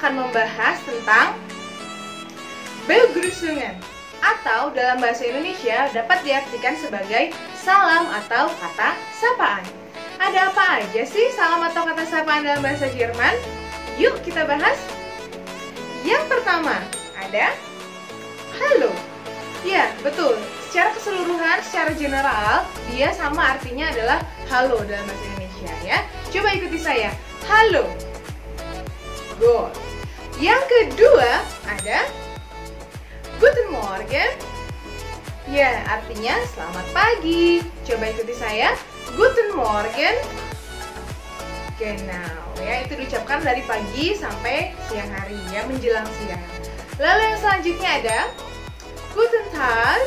akan membahas tentang begrüßungen, atau dalam bahasa Indonesia dapat diartikan sebagai salam atau kata sapaan. Ada apa aja sih salam atau kata sapaan dalam bahasa Jerman? Yuk kita bahas. Yang pertama ada halo. Ya, betul. Secara keseluruhan, secara general, dia sama artinya adalah halo dalam bahasa Indonesia ya. Coba ikuti saya. Halo. Good. Yang kedua ada Guten Morgen. Ya, artinya selamat pagi. Coba ikuti saya. Guten Morgen. Genau, ya itu diucapkan dari pagi sampai siang hari ya, menjelang siang. Lalu yang selanjutnya ada Guten Tag.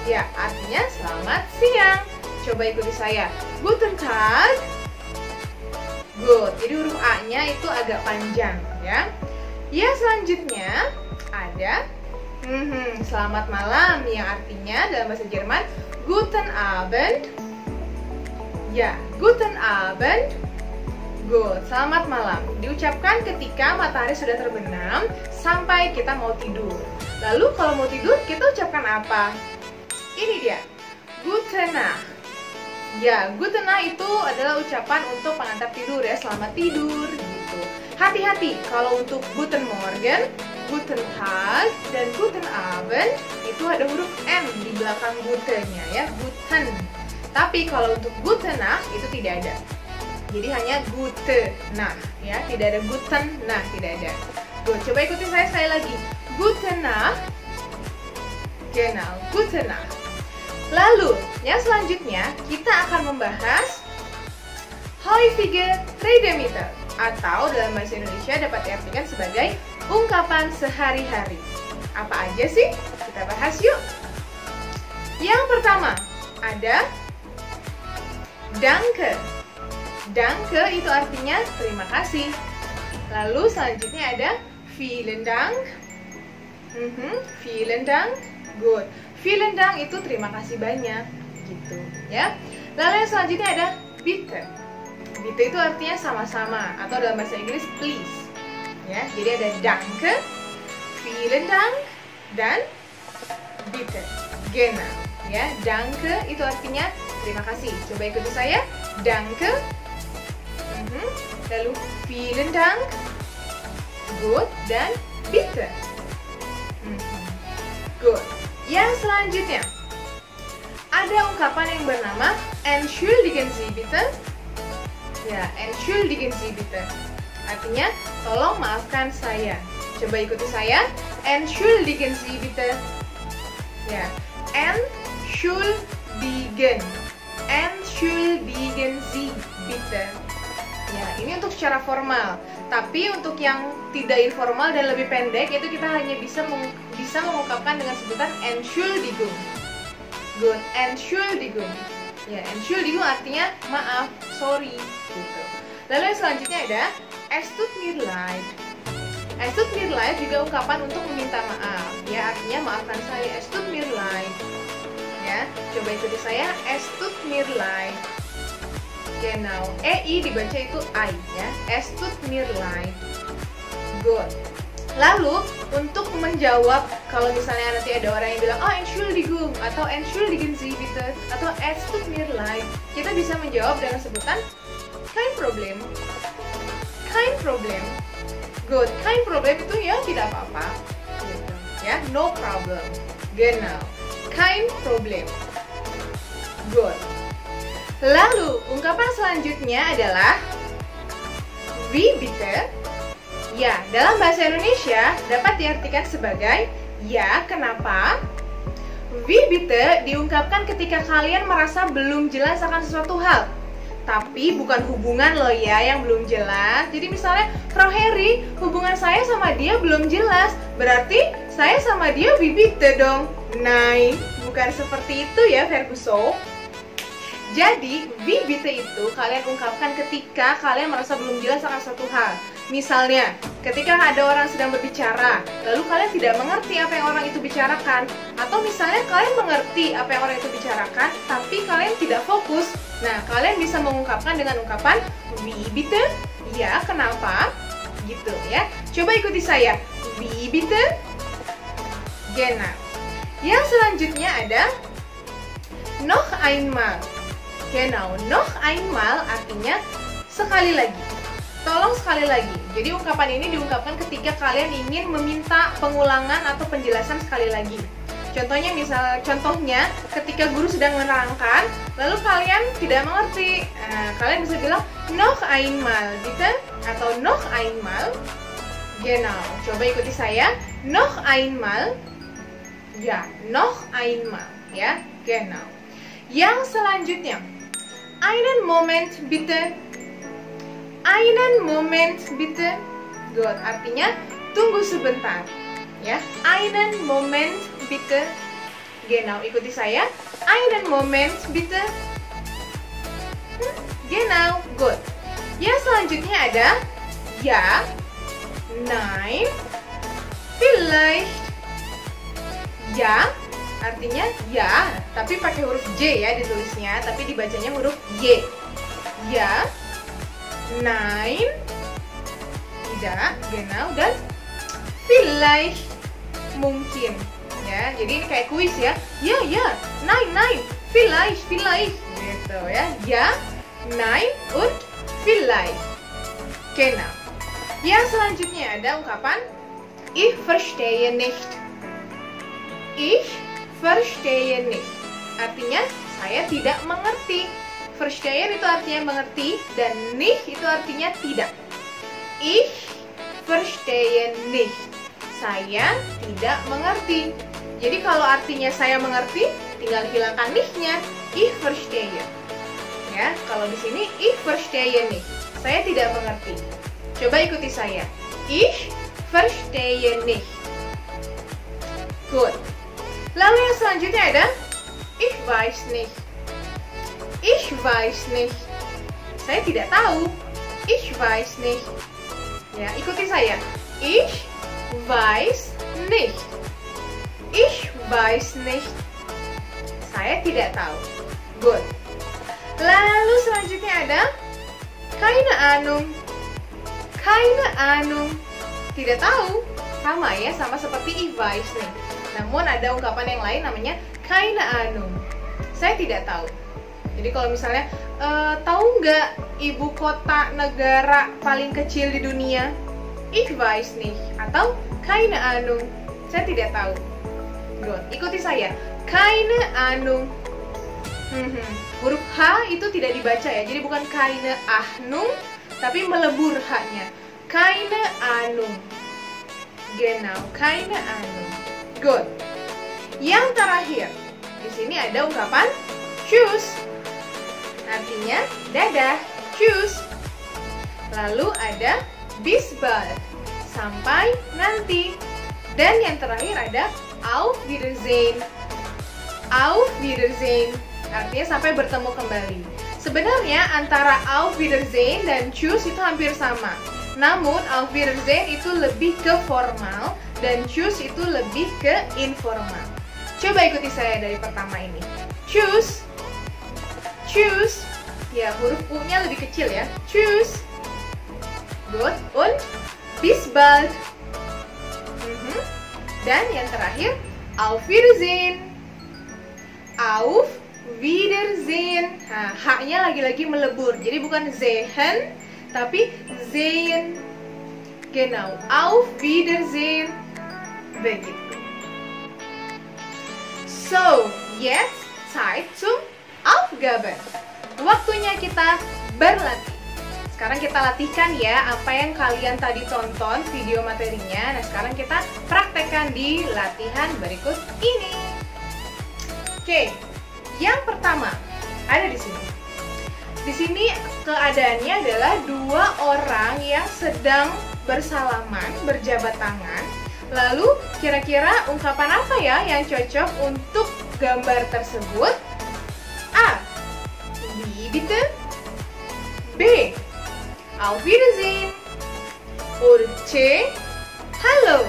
Ya, artinya selamat siang. Coba ikuti saya. Guten Tag. Good. Jadi huruf A-nya itu agak panjang ya. Ya, selanjutnya ada selamat malam, yang artinya dalam bahasa Jerman Guten Abend. Ya, Guten Abend. Good, selamat malam. Diucapkan ketika matahari sudah terbenam sampai kita mau tidur. Lalu kalau mau tidur kita ucapkan apa? Ini dia, Gute Nacht. Ya, Gute Nacht itu adalah ucapan untuk pengantar tidur ya, selamat tidur gitu. Hati-hati, kalau untuk Guten Morgen, Guten Tag, dan Guten Abend itu ada huruf N di belakang Gute-nya ya, Guten. Tapi kalau untuk Gute Nacht itu tidak ada. Jadi hanya Gute Nacht ya, tidak ada Guten Nacht, tidak ada. Good, coba ikuti saya sekali lagi. Gute Nacht. Genau, Gute Nacht. Lalu, yang selanjutnya kita akan membahas häufige Redemittel, atau dalam bahasa Indonesia dapat diartikan sebagai ungkapan sehari-hari. Apa aja sih? Kita bahas yuk. Yang pertama, ada Danke. Danke itu artinya terima kasih. Lalu selanjutnya ada Vielen Dank. Vielen Dank. Good. Vielen Dank itu terima kasih banyak gitu ya. Lalu yang selanjutnya ada Bitte. Bitte itu artinya sama-sama, atau dalam bahasa Inggris please. Ya, jadi ada Danke, Vielen Dank, dan Bitte. Genau. Ya, Danke itu artinya terima kasih. Coba ikuti saya. Danke. Lalu Vielen Dank. Good, dan Bitte. Good. Yang selanjutnya ada ungkapan yang bernama Entschuldigen Sie bitte. Ya, Entschuldigen Sie bitte. Artinya tolong maafkan saya. Coba ikuti saya. Entschuldigen Sie bitte. Ya, Entschuldigen. Entschuldigen Sie bitte. Ya, ini untuk secara formal. Tapi untuk yang tidak informal dan lebih pendek, itu kita hanya bisa mengungkapkan dengan sebutan Entschuldigung. Good, Entschuldigung. Ya, Entschuldigung artinya maaf, sorry gitu. Lalu yang selanjutnya ada Es tut mir leid. Es tut mir leid juga ungkapan untuk meminta maaf. Ya, artinya maafkan saya. Es tut mir leid. Ya, coba ikuti saya. Es tut mir leid. Genau, EI dibaca itu I ya. Es tut mir leid. Good. Lalu untuk menjawab kalau misalnya nanti ada orang yang bilang Entschuldigung atau Entschuldigen Sie bitte atau Es tut mir leid, kita bisa menjawab dengan sebutan kein Problem. Kein Problem. Good. Kein Problem itu ya tidak apa-apa. Gitu. Ya, no problem. Genau. Kein Problem. Good. Lalu, ungkapan selanjutnya adalah Wie bitte? Ya, dalam bahasa Indonesia dapat diartikan sebagai ya, kenapa? Wie bitte diungkapkan ketika kalian merasa belum jelas akan sesuatu hal. Tapi bukan hubungan loh ya yang belum jelas. Jadi misalnya, Frau Heri, hubungan saya sama dia belum jelas. Berarti saya sama dia wie bitte dong. Nah, bukan seperti itu ya, Ferguson. Jadi, wie bitte itu kalian ungkapkan ketika kalian merasa belum jelas akan satu hal. Misalnya, ketika ada orang sedang berbicara, lalu kalian tidak mengerti apa yang orang itu bicarakan. Atau misalnya kalian mengerti apa yang orang itu bicarakan, tapi kalian tidak fokus. Nah, kalian bisa mengungkapkan dengan ungkapan wie bitte? Ya, kenapa? gitu ya. Coba ikuti saya. Wie bitte? Genau. Yang selanjutnya ada noch einmal. Genau, noch einmal artinya sekali lagi. Tolong sekali lagi. Jadi ungkapan ini diungkapkan ketika kalian ingin meminta pengulangan atau penjelasan sekali lagi. Contohnya ketika guru sedang menerangkan, lalu kalian tidak mengerti, kalian bisa bilang noch einmal, bitte, atau noch einmal. Genau. Coba ikuti saya. Noch einmal. Ya, noch einmal, ya. Genau. Yang selanjutnya, einen Moment bitte. Einen Moment bitte. Good. Artinya tunggu sebentar. Ya, einen Moment bitte. Genau, ikuti saya. Einen Moment bitte. Genau, good. Yang selanjutnya ada ya, nein, vielleicht. Ya, artinya ya, tapi pakai huruf J ya ditulisnya, tapi dibacanya huruf Y. Ya, nein, tidak, genau, dan vielleicht, mungkin. Ya, jadi ini kayak kuis ya. Ya, nein, vielleicht, gitu ya. Ya, nein, und vielleicht. Genau. Yang selanjutnya ada ungkapan ich verstehe nicht. Ich verstehe nicht. Artinya saya tidak mengerti. Verstehen itu artinya mengerti dan nicht itu artinya tidak. Ich verstehe nicht. Saya tidak mengerti. Jadi kalau artinya saya mengerti, tinggal hilangkan nicht-nya. Ich verstehe. Ya, kalau di sini ich verstehe nicht. Saya tidak mengerti. Coba ikuti saya. Ich verstehe nicht. Good. Lalu yang selanjutnya ada ich weiß nicht. Ich weiß nicht. Saya tidak tahu. Ich weiß nicht. Ya, ikuti saya. Ich weiß nicht. Ich weiß nicht. Saya tidak tahu. Good. Lalu selanjutnya ada keine Ahnung. Keine Ahnung. Tidak tahu. Sama ya, sama seperti ich weiß nicht. Namun ada ungkapan yang lain namanya keine Ahnung. Saya tidak tahu. Jadi kalau misalnya tahu nggak ibu kota negara paling kecil di dunia? Ich weiß nicht. Atau keine Ahnung. Saya tidak tahu. Good. Ikuti saya. Keine Ahnung. Huruf H itu tidak dibaca ya. Jadi bukan keine Ahnung, tapi melebur H-nya. Keine Ahnung. Genau, keine Ahnung. Good. Yang terakhir, di sini ada ungkapan tschüss. Artinya dadah, tschüss. Lalu ada bis bald, sampai nanti. Dan yang terakhir ada auf Wiedersehen. Auf Wiedersehen artinya sampai bertemu kembali. Sebenarnya antara auf Wiedersehen dan tschüss itu hampir sama. Namun auf Wiedersehen itu lebih ke formal dan tschüss itu lebih ke informal. Coba ikuti saya dari pertama ini. Tschüss. Tschüss. Ya, huruf U-nya lebih kecil ya. Tschüss. Good. Und bis bald. Dan yang terakhir, auf Wiedersehen. Auf Wiedersehen. Nah, H-nya lagi-lagi melebur. Jadi bukan sehen, tapi sehen. Genau. Auf Wiedersehen. Begitu. So, jetzt Zeit zum Aufgaben. Waktunya kita berlatih. Sekarang kita latihkan ya apa yang kalian tadi tonton video materinya. Nah, sekarang kita praktekkan di latihan berikut ini. Oke, yang pertama ada di sini. Di sini keadaannya adalah dua orang yang sedang bersalaman, berjabat tangan. Lalu kira-kira ungkapan apa ya yang cocok untuk gambar tersebut? A. Wie bitte? B. Auf Wiedersehen. Or C. Halo.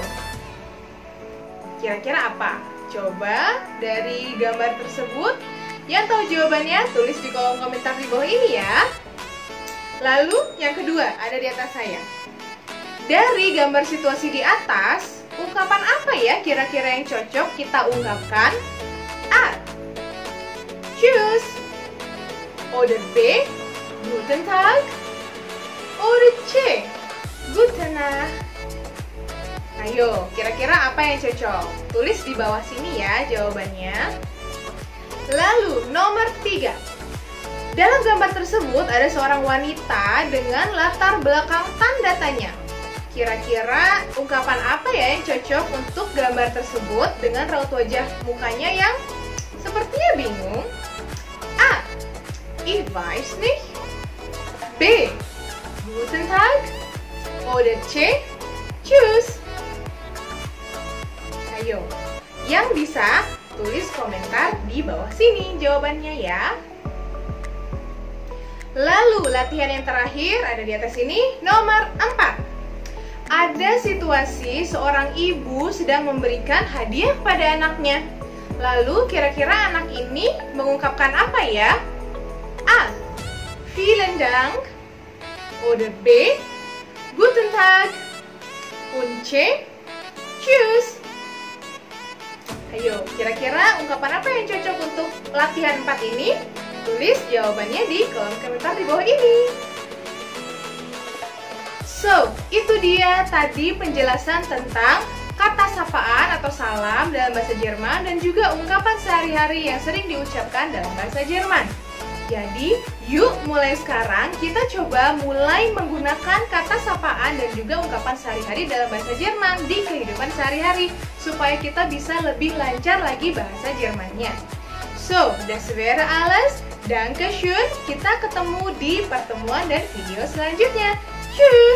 Kira-kira apa? Coba dari gambar tersebut. Yang tahu jawabannya tulis di kolom komentar di bawah ini ya. Lalu yang kedua ada di atas saya. D. Dari gambar situasi di atas, ungkapan apa ya kira-kira yang cocok kita ungkapkan? A. Tschüss. Oder B. Guten Tag. Oder C. Gute Nacht. Ayo, kira-kira apa yang cocok? Tulis di bawah sini ya jawabannya. Lalu, nomor 3. Dalam gambar tersebut ada seorang wanita dengan latar belakang tanda tanya. Kira-kira ungkapan apa ya yang cocok untuk gambar tersebut dengan raut wajah mukanya yang sepertinya bingung? A. Ich weiß nicht. B. Guten Tag. Oder C. Tschüss. Ayo, yang bisa tulis komentar di bawah sini jawabannya ya. Lalu latihan yang terakhir ada di atas ini, nomor 4. Ada situasi seorang ibu sedang memberikan hadiah pada anaknya. Lalu kira-kira anak ini mengungkapkan apa ya? A. Vielen Dank. Oder B. Guten Tag. Und C. Tschüss. Ayo, kira-kira ungkapan apa yang cocok untuk latihan 4 ini? Tulis jawabannya di kolom komentar di bawah ini. So, itu dia tadi penjelasan tentang kata sapaan atau salam dalam bahasa Jerman dan juga ungkapan sehari-hari yang sering diucapkan dalam bahasa Jerman. Jadi, yuk mulai sekarang kita coba mulai menggunakan kata sapaan dan juga ungkapan sehari-hari dalam bahasa Jerman di kehidupan sehari-hari supaya kita bisa lebih lancar lagi bahasa Jermannya. So, das wäre alles. Dankeschön. Kita ketemu di pertemuan dan video selanjutnya. Tschüss.